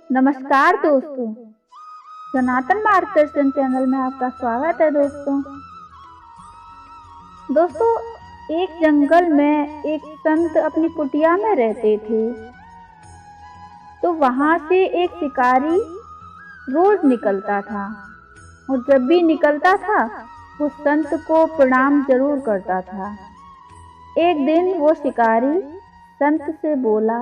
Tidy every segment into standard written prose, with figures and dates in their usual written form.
नमस्कार दोस्तों, सनातन मार्गदर्शन चैनल में आपका स्वागत है। दोस्तों, एक जंगल में एक संत अपनी कुटिया में रहते थे। तो वहां से एक शिकारी रोज निकलता था और जब भी निकलता था वो संत को प्रणाम जरूर करता था। एक दिन वो शिकारी संत से बोला,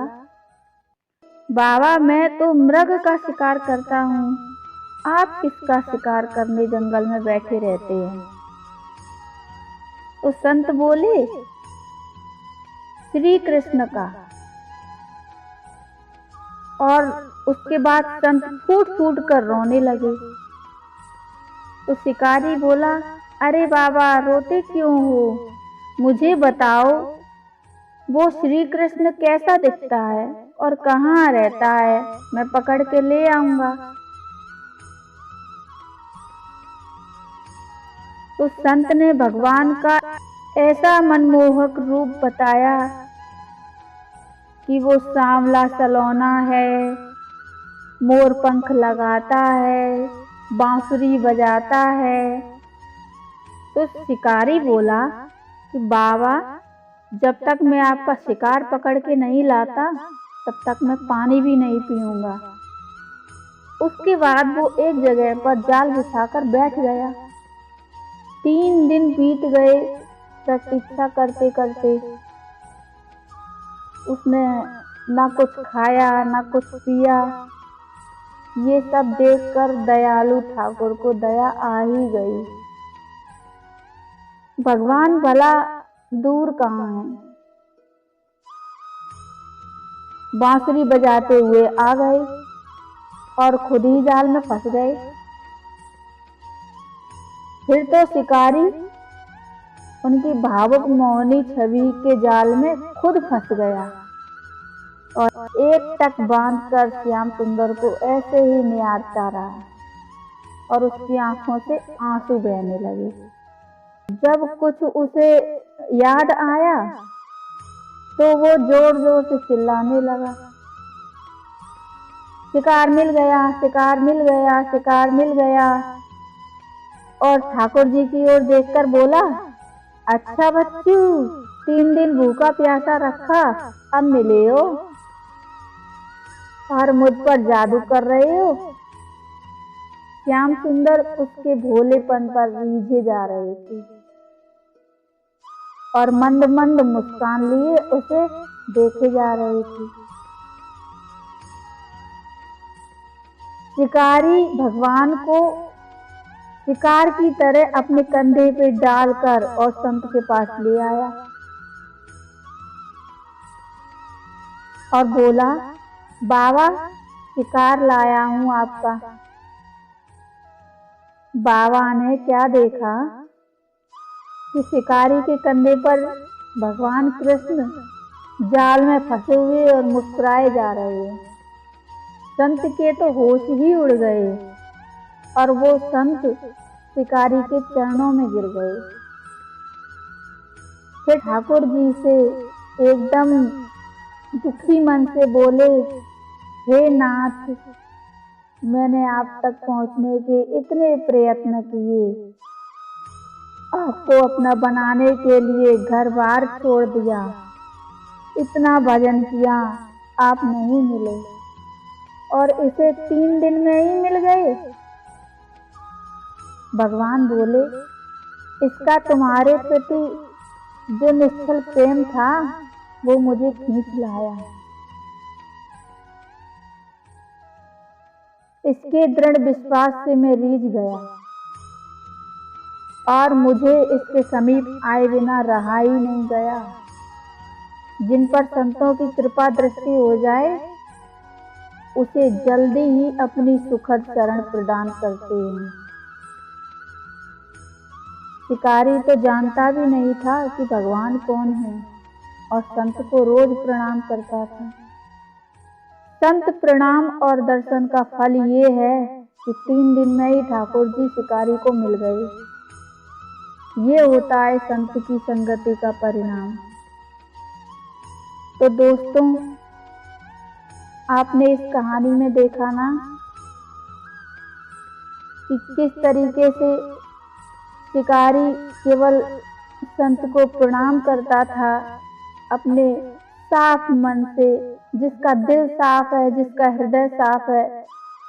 बाबा, मैं तो मृग का शिकार करता हूँ, आप किसका शिकार करने जंगल में बैठे रहते हैं? तो संत बोले, श्री कृष्ण का। और उसके बाद संत फूट फूट कर रोने लगे। तो शिकारी बोला, अरे बाबा, रोते क्यों हो? मुझे बताओ, वो श्री कृष्ण कैसा दिखता है और कहाँ रहता है? मैं पकड़ के ले आऊंगा। तो संत ने भगवान का ऐसा मनमोहक रूप बताया कि वो सांवला सलोना है, मोर पंख लगाता है, बांसुरी बजाता है। तो शिकारी बोला कि बाबा, जब तक मैं आपका शिकार पकड़ के नहीं लाता तब तक मैं पानी भी नहीं पीऊंगा। उसके बाद वो एक जगह पर जाल बिछाकर बैठ गया। 3 दिन बीत गए प्रतीक्षा करते करते। उसने ना कुछ खाया ना कुछ पिया। ये सब देखकर दयालु ठाकुर को दया आ ही गई। भगवान भला दूर कहाँ है? बांसुरी बजाते हुए आ गए और खुद ही जाल में फंस गए। फिर तो शिकारी उनकी भावुक मोहनी छवि के जाल में खुद फंस गया और एक टक बांधकर श्याम सुंदर को ऐसे ही निहारता रहा और उसकी आंखों से आंसू बहने लगे। जब कुछ उसे याद आया तो वो जोर जोर से चिल्लाने लगा, शिकार मिल गया, शिकार मिल गया, शिकार मिल गया। और ठाकुर जी की ओर देखकर बोला, अच्छा बच्चू, 3 दिन भूखा प्यासा रखा, अब मिले हो और मुझ पर जादू कर रहे हो। श्याम सुंदर उसके भोलेपन पर रीझे जा रहे थे और मंद मंद मुस्कान लिए उसे देखे जा रहे थे। शिकारी भगवान को शिकार की तरह अपने कंधे पे डालकर और संत के पास ले आया और बोला, बाबा, शिकार लाया हूं आपका। बाबा ने क्या देखा कि शिकारी के कंधे पर भगवान कृष्ण जाल में फंसे हुए और मुस्कुराए जा रहे हैं। संत के तो होश ही उड़ गए और वो संत शिकारी के चरणों में गिर गए। फिर ठाकुर जी से एकदम दुखी मन से बोले, हे नाथ, मैंने आप तक पहुंचने के इतने प्रयत्न किए, आपको अपना बनाने के लिए घर बार छोड़ दिया, इतना भजन किया, आप नहीं मिले और इसे 3 दिन में ही मिल गए। भगवान बोले, इसका तुम्हारे प्रति जो निश्चल प्रेम था वो मुझे खींच लाया। इसके दृढ़ विश्वास से मैं रीझ गया और मुझे इसके समीप आए बिना रहा ही नहीं गया। जिन पर संतों की कृपा दृष्टि हो जाए उसे जल्दी ही अपनी सुखद शरण प्रदान करते हैं। शिकारी तो जानता भी नहीं था कि भगवान कौन है और संत को रोज प्रणाम करता था। संत प्रणाम और दर्शन का फल ये है कि 3 दिन में ही ठाकुर जी शिकारी को मिल गए। ये होता है संत की संगति का परिणाम। तो दोस्तों, आपने इस कहानी में देखा ना कि किस तरीके से शिकारी केवल संत को प्रणाम करता था अपने साफ मन से। जिसका दिल साफ है, जिसका हृदय साफ है,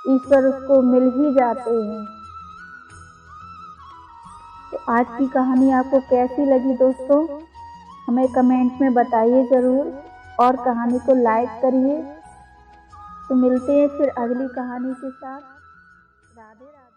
ईश्वर उसको मिल ही जाते हैं। तो आज की कहानी आपको कैसी लगी दोस्तों, हमें कमेंट में बताइए ज़रूर, और कहानी को लाइक करिए। तो मिलते हैं फिर अगली कहानी के साथ। राधे राधे।